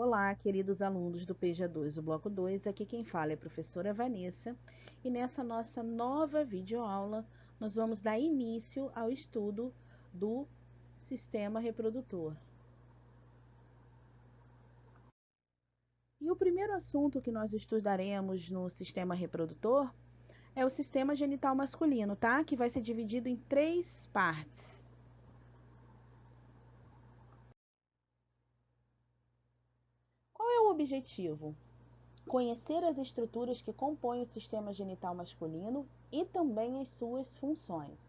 Olá, queridos alunos do PJ2, o Bloco 2, aqui quem fala é a professora Vanessa, e nessa nossa nova videoaula, nós vamos dar início ao estudo do sistema reprodutor. E o primeiro assunto que nós estudaremos no sistema reprodutor é o sistema genital masculino, tá? Que vai ser dividido em 3 partes. Qual é o objetivo? Conhecer as estruturas que compõem o sistema genital masculino e também as suas funções.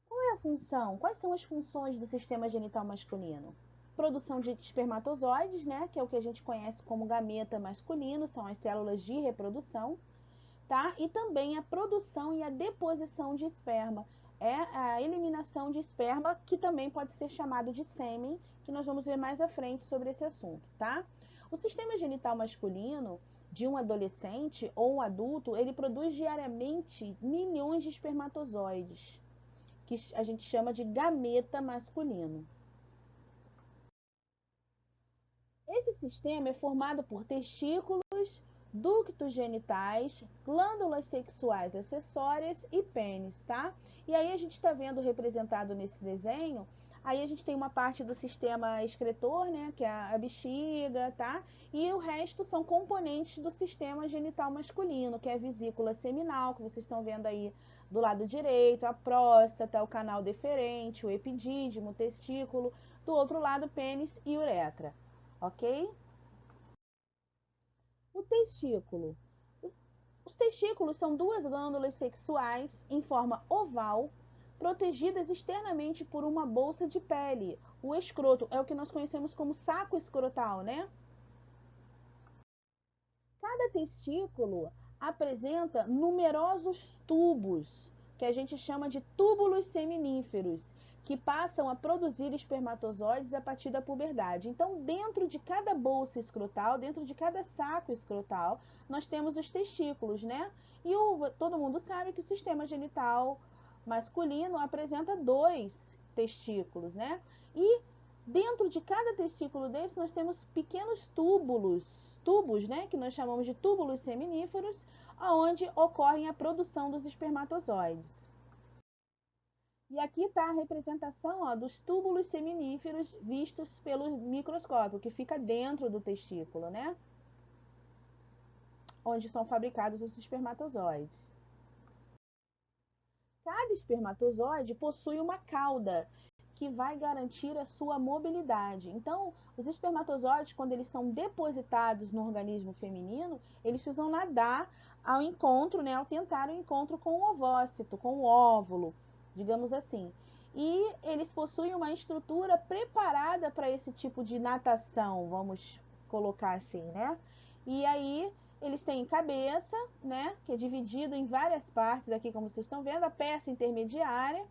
Qual é a função? Quais são as funções do sistema genital masculino? Produção de espermatozoides, né, que é o que a gente conhece como gameta masculino, são as células de reprodução, tá? E também a produção e a deposição de esperma, é a eliminação de esperma, que também pode ser chamado de sêmen, que nós vamos ver mais à frente sobre esse assunto, tá? O sistema genital masculino de um adolescente ou um adulto, ele produz diariamente milhões de espermatozoides, que a gente chama de gameta masculino. Esse sistema é formado por testículos, ductos genitais, glândulas sexuais acessórias e pênis, tá? E aí a gente está vendo representado nesse desenho, aí a gente tem uma parte do sistema excretor, né, que é a bexiga, tá? E o resto são componentes do sistema genital masculino, que é a vesícula seminal, que vocês estão vendo aí do lado direito, a próstata, o canal deferente, o epidídimo, o testículo, do outro lado, pênis e uretra, ok? O testículo. Os testículos são 2 glândulas sexuais em forma oval, protegidas externamente por uma bolsa de pele. O escroto é o que nós conhecemos como saco escrotal, né? Cada testículo apresenta numerosos tubos, que a gente chama de túbulos seminíferos, que passam a produzir espermatozoides a partir da puberdade. Então, dentro de cada bolsa escrotal, dentro de cada saco escrotal, nós temos os testículos, né? E todo mundo sabe que o sistema genital masculino apresenta 2 testículos, né? E dentro de cada testículo desse, nós temos pequenos tubos, né, que nós chamamos de túbulos seminíferos, onde ocorre a produção dos espermatozoides. E aqui está a representação, ó, dos túbulos seminíferos vistos pelo microscópio, que fica dentro do testículo, né? Onde são fabricados os espermatozoides. Cada espermatozoide possui uma cauda, que vai garantir a sua mobilidade. Então, os espermatozoides, quando eles são depositados no organismo feminino, eles precisam nadar ao encontro, né, ao tentar o encontro com o ovócito, com o óvulo, digamos assim. E eles possuem uma estrutura preparada para esse tipo de natação, vamos colocar assim, né? E aí eles têm cabeça, né, que é dividido em várias partes, aqui como vocês estão vendo, a peça intermediária,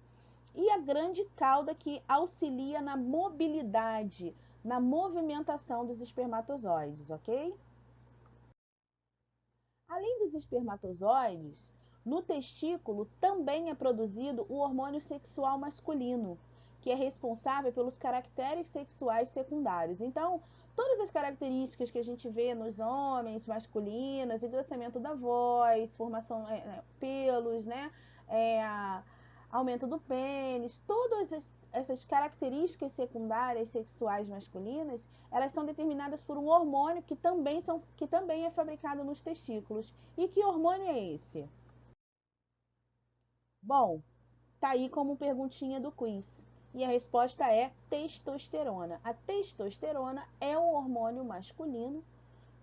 e a grande cauda que auxilia na mobilidade, na movimentação dos espermatozoides, ok? Além dos espermatozoides, no testículo também é produzido o hormônio sexual masculino, que é responsável pelos caracteres sexuais secundários. Então, todas as características que a gente vê nos homens masculinos, engrossamento da voz, formação pelos, né? Aumento do pênis, todas essas características secundárias sexuais masculinas, elas são determinadas por um hormônio que também é fabricado nos testículos. E que hormônio é esse? Bom, tá aí como perguntinha do quiz. E a resposta é testosterona. A testosterona é um hormônio masculino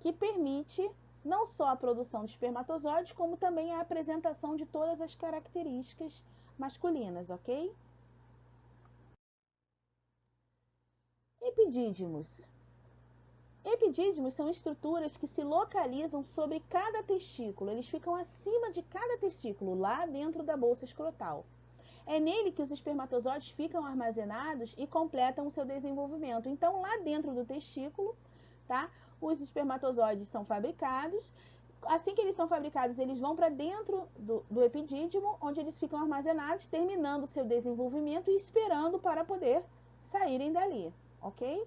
que permite não só a produção de espermatozoides, como também a apresentação de todas as características masculinas, ok? Epidídimos. Epidídimos são estruturas que se localizam sobre cada testículo. Eles ficam acima de cada testículo, lá dentro da bolsa escrotal. É nele que os espermatozoides ficam armazenados e completam o seu desenvolvimento. Então, lá dentro do testículo, tá? Os espermatozoides são fabricados. Assim que eles são fabricados, eles vão para dentro do epidídimo, onde eles ficam armazenados, terminando o seu desenvolvimento e esperando para poder saírem dali, ok?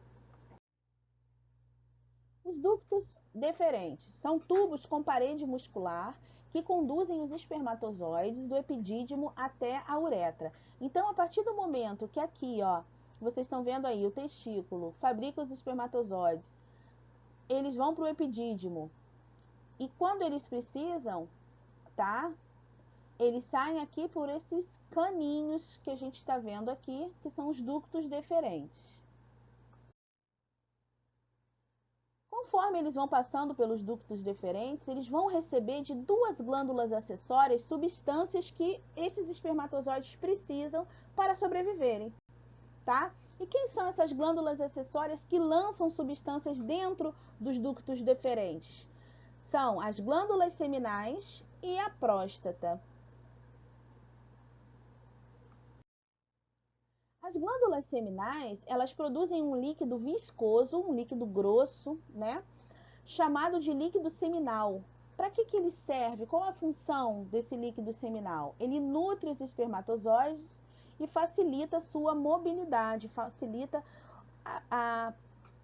Os ductos deferentes são tubos com parede muscular que conduzem os espermatozoides do epidídimo até a uretra. Então, a partir do momento que aqui, ó, vocês estão vendo aí, o testículo fabrica os espermatozoides, eles vão para o epidídimo. E quando eles precisam, tá? Eles saem aqui por esses caninhos que a gente está vendo aqui, que são os ductos deferentes. Conforme eles vão passando pelos ductos deferentes, eles vão receber de duas glândulas acessórias substâncias que esses espermatozoides precisam para sobreviverem, tá? E quem são essas glândulas acessórias que lançam substâncias dentro dos ductos deferentes? São as glândulas seminais e a próstata. As glândulas seminais, elas produzem um líquido viscoso, um líquido grosso, né? Chamado de líquido seminal. Para que ele serve? Qual a função desse líquido seminal? Ele nutre os espermatozoides e facilita a sua mobilidade, facilita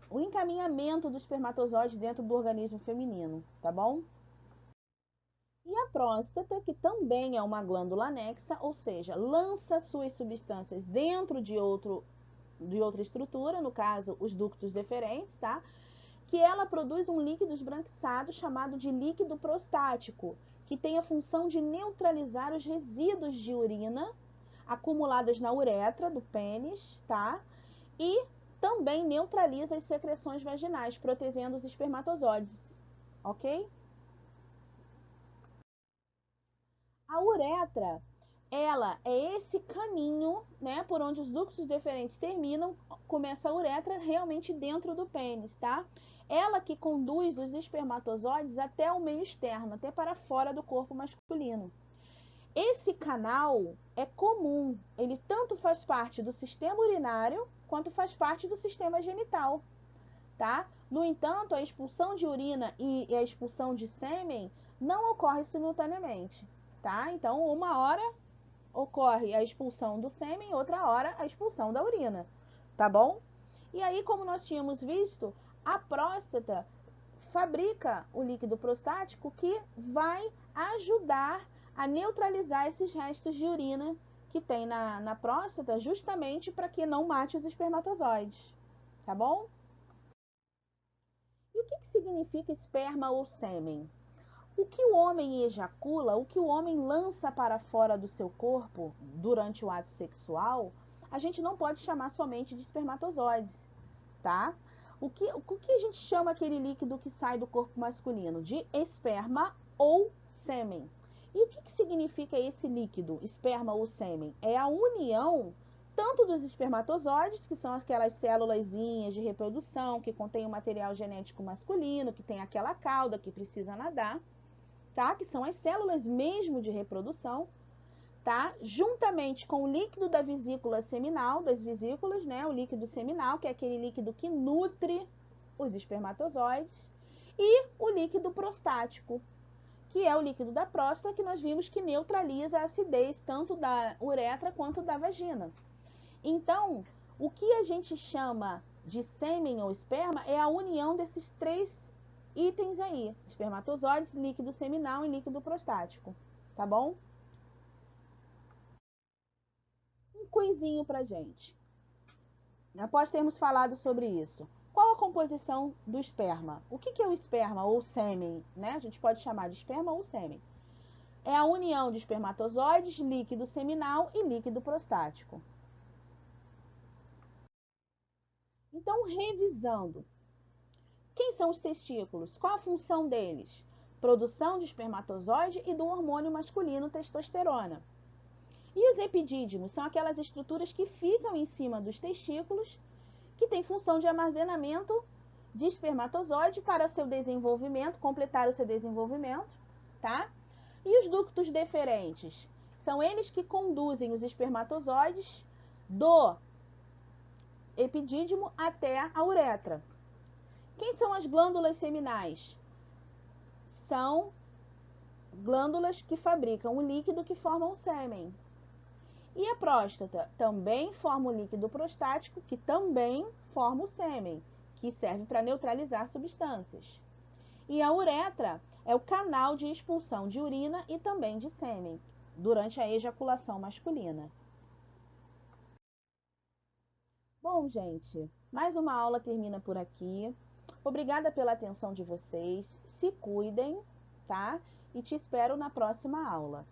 o encaminhamento do espermatozoide dentro do organismo feminino, tá bom? E a próstata, que também é uma glândula anexa, ou seja, lança suas substâncias dentro de outra estrutura, no caso, os ductos deferentes, tá? Que ela produz um líquido esbranquiçado chamado de líquido prostático, que tem a função de neutralizar os resíduos de urina acumuladas na uretra do pênis, tá? E também neutraliza as secreções vaginais, protegendo os espermatozoides, ok? A uretra, ela é esse caninho, né, por onde os ductos deferentes terminam, começa a uretra realmente dentro do pênis, tá? Ela que conduz os espermatozoides até o meio externo, até para fora do corpo masculino. Esse canal é comum, ele tanto faz parte do sistema urinário quanto faz parte do sistema genital, tá? No entanto, a expulsão de urina e a expulsão de sêmen não ocorre simultaneamente, tá? Então, uma hora ocorre a expulsão do sêmen, outra hora a expulsão da urina, tá bom? E aí, como nós tínhamos visto, a próstata fabrica o líquido prostático que vai ajudar a neutralizar esses restos de urina que tem na próstata, justamente para que não mate os espermatozoides, tá bom? E o que significa esperma ou sêmen? O que o homem ejacula, o que o homem lança para fora do seu corpo durante o ato sexual, a gente não pode chamar somente de espermatozoides, tá? O que a gente chama aquele líquido que sai do corpo masculino? De esperma ou sêmen. E o que significa esse líquido, esperma ou sêmen? É a união tanto dos espermatozoides, que são aquelas célulazinhas de reprodução que contêm o material genético masculino, que tem aquela cauda que precisa nadar, tá? Que são as células mesmo de reprodução, tá? Juntamente com o líquido da vesícula seminal, das vesículas, né? O líquido seminal, que é aquele líquido que nutre os espermatozoides, e o líquido prostático, que é o líquido da próstata, que nós vimos que neutraliza a acidez tanto da uretra quanto da vagina. Então, o que a gente chama de sêmen ou esperma é a união desses três itens aí: espermatozoides, líquido seminal e líquido prostático, tá bom? Um quizinho pra gente. Após termos falado sobre isso, qual a composição do esperma? O que é o esperma ou sêmen, né? A gente pode chamar de esperma ou sêmen. É a união de espermatozoides, líquido seminal e líquido prostático. Então, revisando, quem são os testículos? Qual a função deles? Produção de espermatozoide e do hormônio masculino testosterona. E os epidídimos são aquelas estruturas que ficam em cima dos testículos, que têm função de armazenamento de espermatozoide para seu desenvolvimento, completar o seu desenvolvimento, tá? E os ductos deferentes são eles que conduzem os espermatozoides do epidídimo até a uretra. Quem são as glândulas seminais? São glândulas que fabricam o líquido que forma o sêmen. E a próstata também forma o líquido prostático, que também forma o sêmen, que serve para neutralizar substâncias. E a uretra é o canal de expulsão de urina e também de sêmen, durante a ejaculação masculina. Bom, gente, mais uma aula termina por aqui. Obrigada pela atenção de vocês. Se cuidem, tá? E te espero na próxima aula.